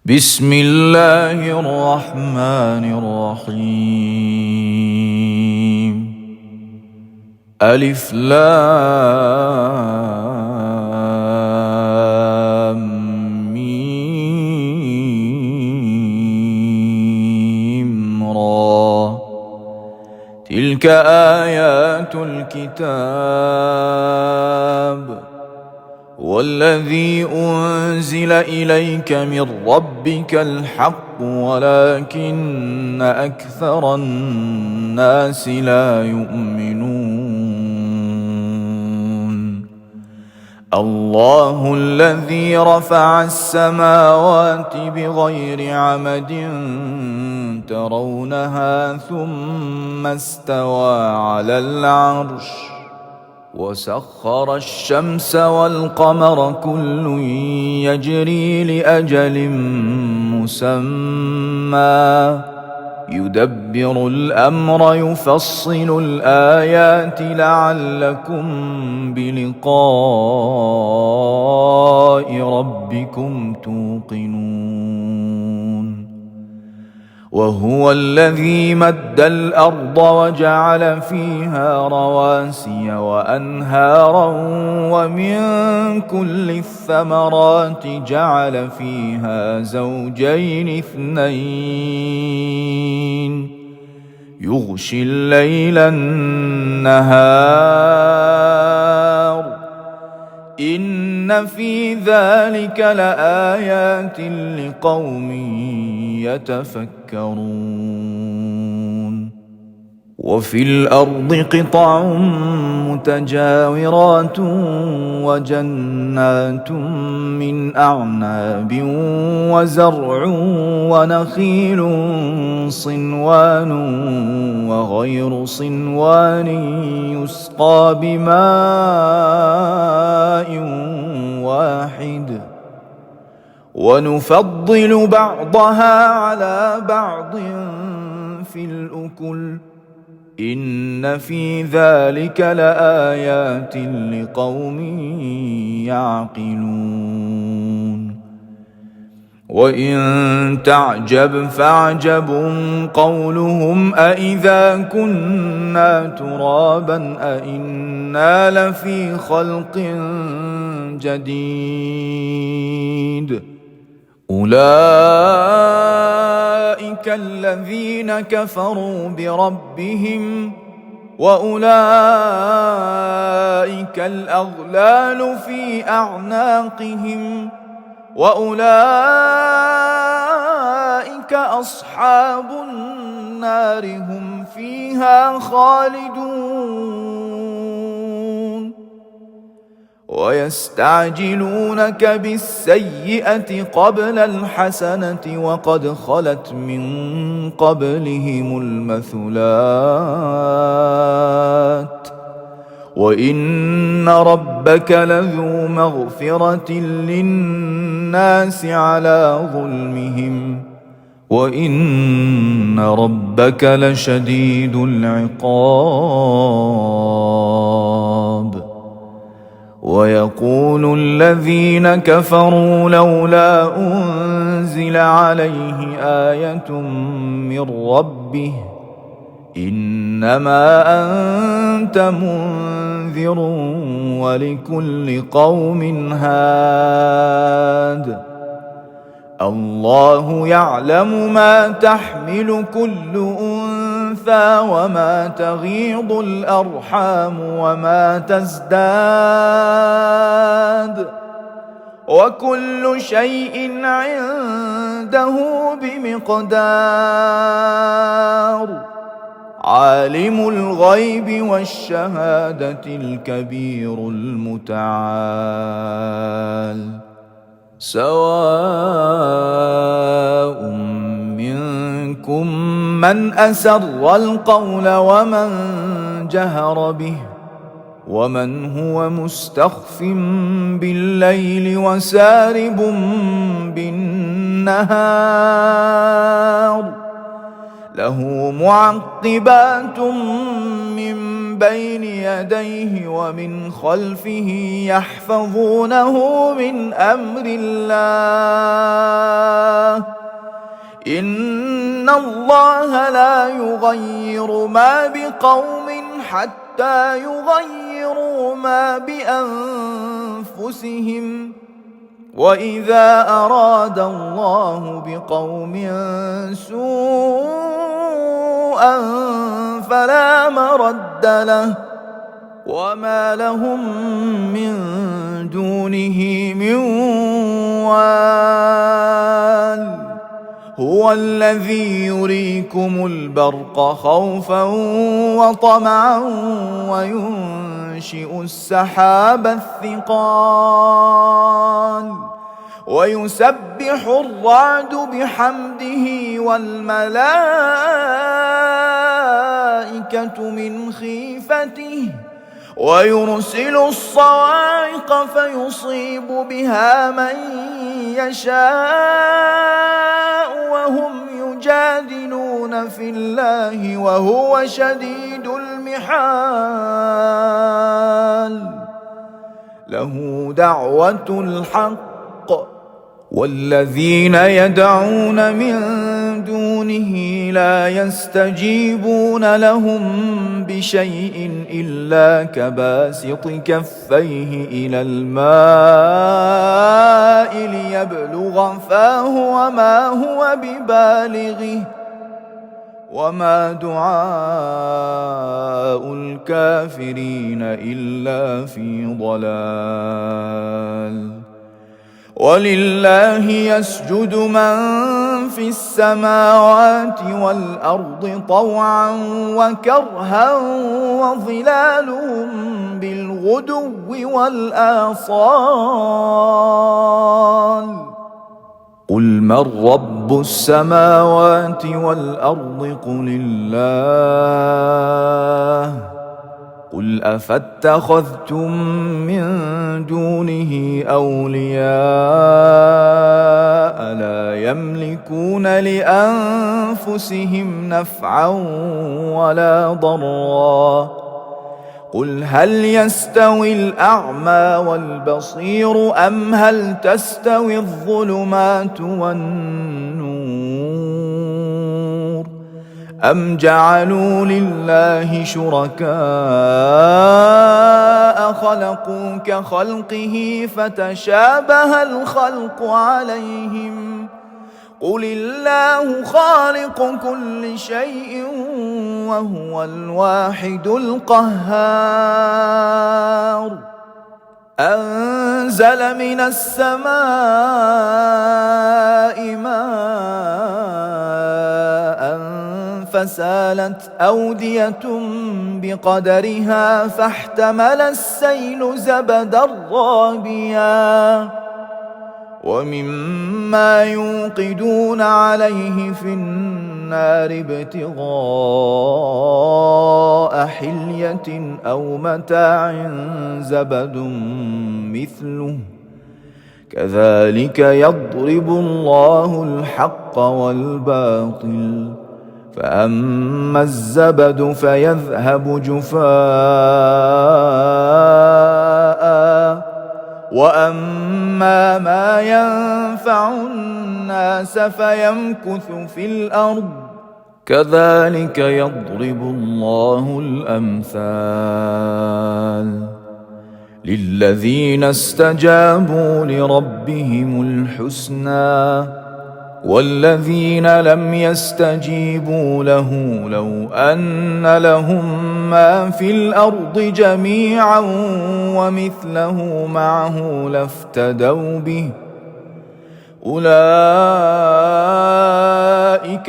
بسم الله الرحمن الرحيم. ألف لام ميم را. تلك آيات الكتاب والذي أنزل إليك من ربك الحق ولكن أكثر الناس لا يؤمنون. الله الذي رفع السماوات بغير عمد ترونها ثم استوى على العرش وسخر الشمس والقمر كل يجري لأجل مسمى يدبر الأمر يفصل الآيات لعلكم بلقاء ربكم توقنون. وهو الذي مد الأرض وجعل فيها رواسي وأنهارا ومن كل الثمرات جعل فيها زوجين اثنين يغشي الليل النهار إن في ذلك لآيات لقوم يتفكرون. وفي الأرض قطع متجاورات وجنات من أعناب وزرع ونخيل صنوان وغير صنوان يسقى بماء واحد ونفضل بعضها على بعض في الأكل إن في ذلك لآيات لقوم يعقلون. وإن تعجب فاعجب قولهم أإذا كنا ترابا أإنا لفي خلق جديد أولئك الذين كفروا بربهم وأولئك الأغلال في أعناقهم وأولئك أصحاب النار هم فيها خالدون. ويستعجلونك بالسيئة قبل الحسنة وقد خلت من قبلهم المثلات وإن ربك لذو مغفرة للناس على ظلمهم وإن ربك لشديد العقاب. ويقول الذين كفروا لولا أنزل عليه آية من ربه إنما أنت منذر ولكل قوم هاد الله يعلم ما تحمل كل أنثى وما تغيض الأرحام وما تزداد وكل شيء عنده بمقدار. عالم الغيب والشهادة الكبير المتعال. سواء منكم من أسر القول ومن جهر به ومن هو مستخف بالليل وسارب بالنهار له معقبات من بين يديه ومن خلفه يحفظونه من أمر الله إن الله لا يغير ما بقوم حتى يغيروا ما بأنفسهم وإذا أراد الله بقوم سوءا فلا مرد له وما لهم من دونه من وال هو الذي يريكم البرق خوفا وطمعا وينشئ السحاب الثقال ويسبح الرعد بحمده والملائكة من خيفته ويرسل الصواعق فيصيب بها من يشاء وهم يجادلون في الله وهو شديد المحال له دعوة الحق والذين يدعون من دونه لا يستجيبون لهم بشيء إلا كباسط كفيه إلى الماء ليبلغ فاه وما هو ببالغه وما دعاء الكافرين إلا في ضلال ولله يسجد من في السماوات والأرض طوعا وكرها وظلالهم بالغدو والآصال قل من رب السماوات والأرض قل الله قل أفاتخذتم من دونه أولياء لا يملكون لأنفسهم نفعا ولا ضرا قل هل يستوي الأعمى والبصير أم هل تستوي الظلمات والنور أم جعلوا لله شركاء خلقوا كخلقه فتشابه الخلق عليهم قل الله خالق كل شيء وهو الواحد القهار أنزل من السماء ماء فسالت أودية بقدرها فاحتمل السيل زبدا رابيا ومما يوقدون عليه في النار ابتغاء حلية أو متاع زبد مثله كذلك يضرب الله الحق والباطل فأما الزبد فيذهب جفاء وأما ما ينفع الناس فيمكث في الأرض كذلك يضرب الله الأمثال للذين استجابوا لربهم الحسنى والذين لم يستجيبوا له لو أن لهم ما في الأرض جميعا ومثله معه لافتدوا به أولئك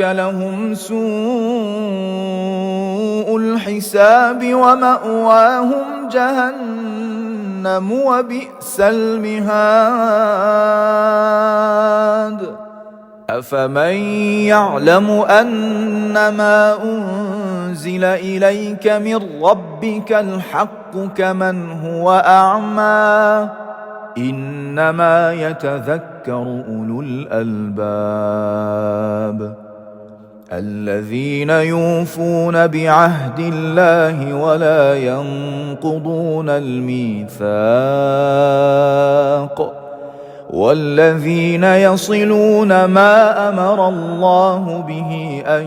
لهم سوء الحساب ومأواهم جهنم وبئس المهاد أفمن يعلم أنما أنزل إليك من ربك الحق كمن هو أعمى إنما يتذكر أولو الألباب الذين يوفون بعهد الله ولا ينقضون الميثاق والذين يصلون ما أمر الله به أن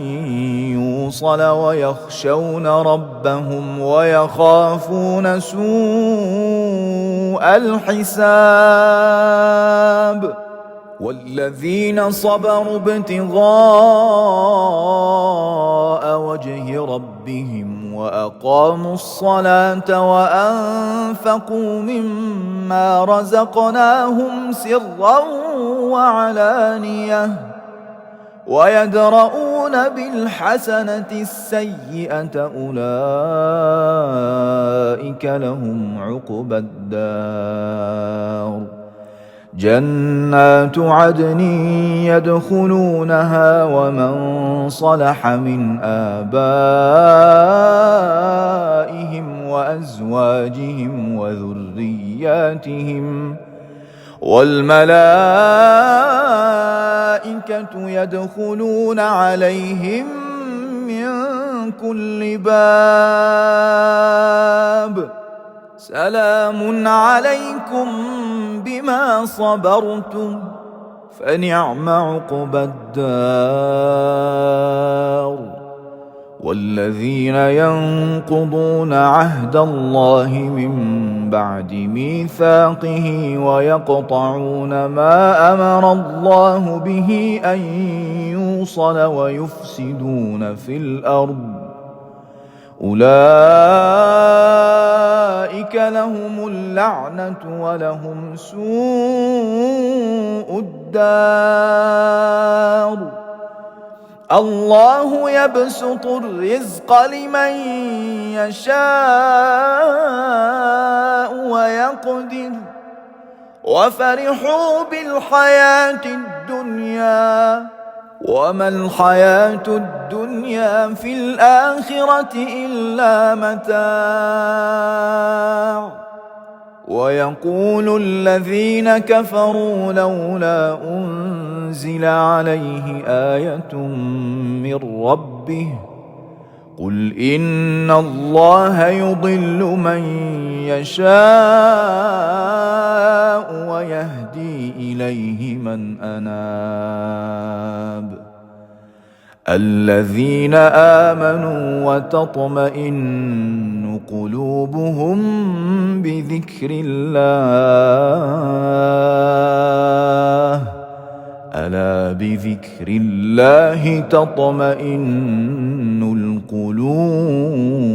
يوصل ويخشون ربهم ويخافون سوء الحساب والذين صبروا ابتغاء وجه ربهم وأقاموا الصلاة وأنفقوا مما رزقناهم سرا وعلانية ويدرؤون بالحسنة السيئة أولئك لهم عقبى الدار جنات عدن يدخلونها ومن صلح من آبائهم وأزواجهم وذرياتهم والملائكة يدخلون عليهم من كل باب سلام عليكم بما صبرتم فنعم عقبى الدار والذين ينقضون عهد الله من بعد ميثاقه ويقطعون ما أمر الله به أن يوصل ويفسدون في الأرض أولئك لهم اللعنة ولهم سوء الدار الله يبسط الرزق لمن يشاء ويقدر وفرحوا بالحياة الدنيا وما الحياة الدنيا في الآخرة إلا متاع ويقول الذين كفروا لولا أنزل عليه آية من ربه قل إن الله يضل من يشاء ويهدي إليه من أناب الذين آمنوا وتطمئن قلوبهم بذكر الله ألا بذكر الله تطمئن القلوب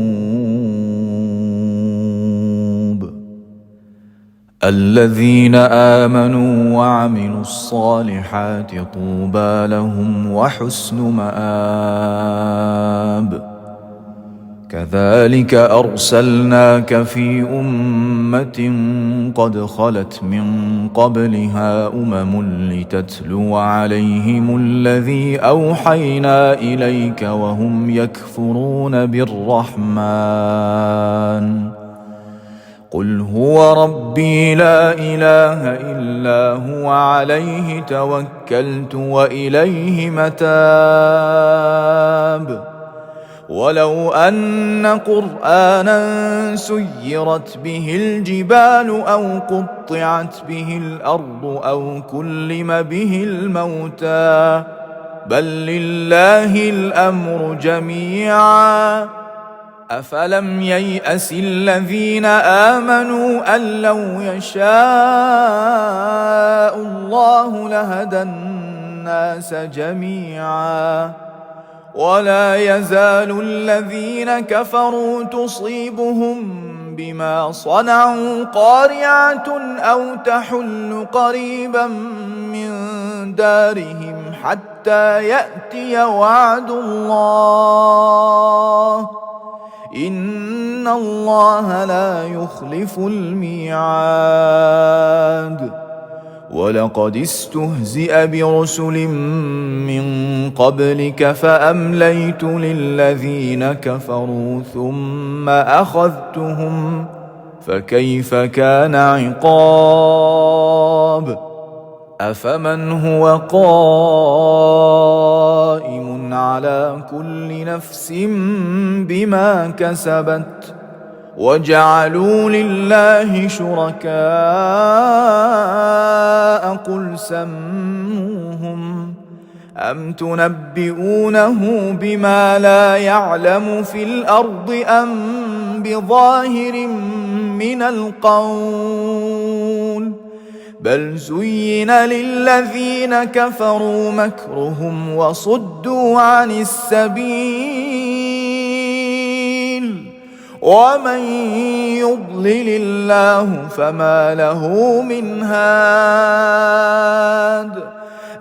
الذين آمنوا وعملوا الصالحات طوبى لهم وحسن مآب كذلك أرسلناك في أمة قد خلت من قبلها لتتلو عليهم الذي أوحينا إليك وهم يكفرون بالرحمن قل هو ربي لا إله إلا هو عليه توكلت وإليه متاب ولو أن قرآنا سيرت به الجبال أو قطعت به الأرض أو كلم به الموتى بل لله الأمر جميعا أفلم ييأس الذين آمنوا أن لو يشاء الله لهدى الناس جميعا ولا يزال الذين كفروا تصيبهم بما صنعوا قارعة أو تحل قريبا من دارهم حتى يأتي وعد الله إن الله لا يخلف الميعاد ولقد استهزئ برسل من قبلك فأمليت للذين كفروا ثم أخذتهم فكيف كان عقاب أفمن هو قائم على كل نفس بما كسبت وجعلوا لله شركاء قل سموهم أم تنبئونه بما لا يعلم في الأرض أم بظاهر من القول بل زين للذين كفروا مكرهم وصدوا عن السبيل ومن يضلل الله فما له من هاد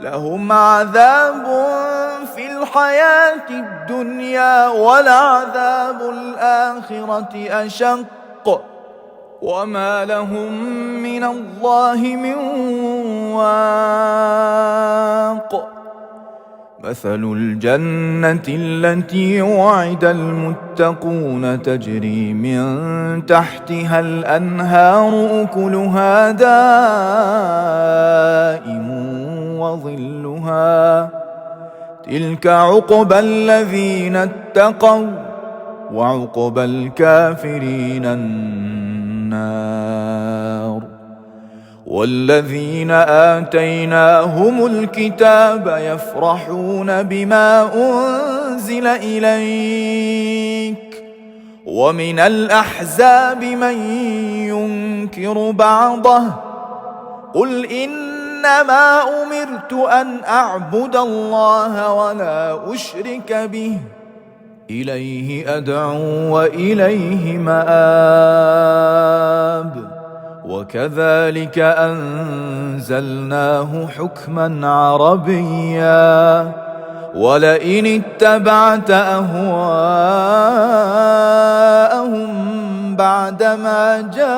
لهم عذاب في الحياة الدنيا ولعذاب الآخرة أشق وما لهم من الله من واق مثل الجنة التي وعد المتقون تجري من تحتها الأنهار أكلها دائم وظلها تلك عقبى الذين اتقوا وعقبى الكافرين النار والذين آتيناهم الكتاب يفرحون بما أنزل إليك ومن الأحزاب من ينكر بعضه قل إنما أمرت أن أعبد الله ولا أشرك به إليه أدعو وإليه مآب وكذلك أنزلناه حكما عربيا ولئن اتبعت أهواءهم بعدما جاءك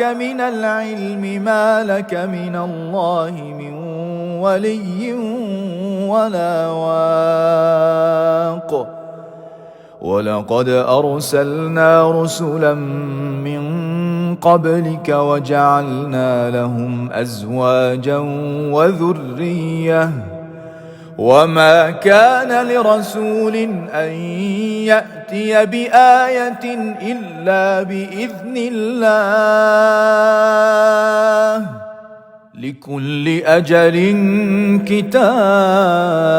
من العلم ما لك من الله من ولي ولا واق ولقد أرسلنا رسلا من قبلك وجعلنا لهم أزواجا وذرية وما كان لرسول أن يأتي بآية إلا بإذن الله لكل أجل كتاب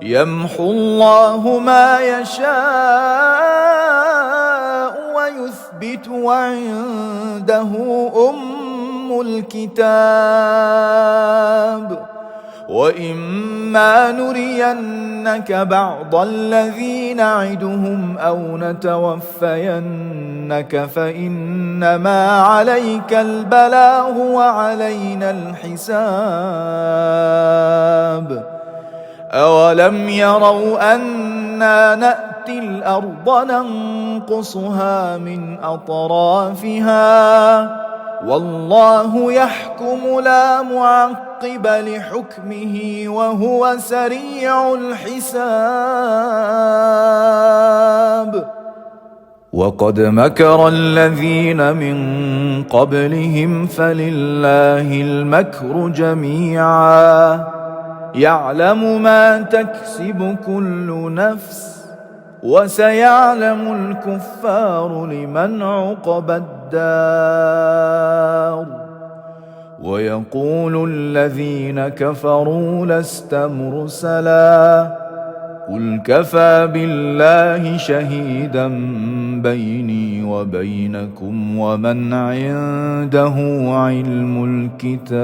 يمحو الله ما يشاء ويثبت وعنده أم الكتاب وإما نرينك بعض الذي نعدهم أو نتوفينك فإنما عليك البلاغ وعلينا الحساب أولم يروا أنا نأتي الأرض ننقصها من أطرافها والله يحكم لا معقب لحكمه وهو سريع الحساب وقد مكر الذين من قبلهم فلله المكر جميعا يعلم ما تكسب كل نفس وسيعلم الكفار لمن عقبى الدار ويقول الذين كفروا لست مرسلا قل كفى بالله شهيدا بيني وبينكم ومن عنده علم الكتاب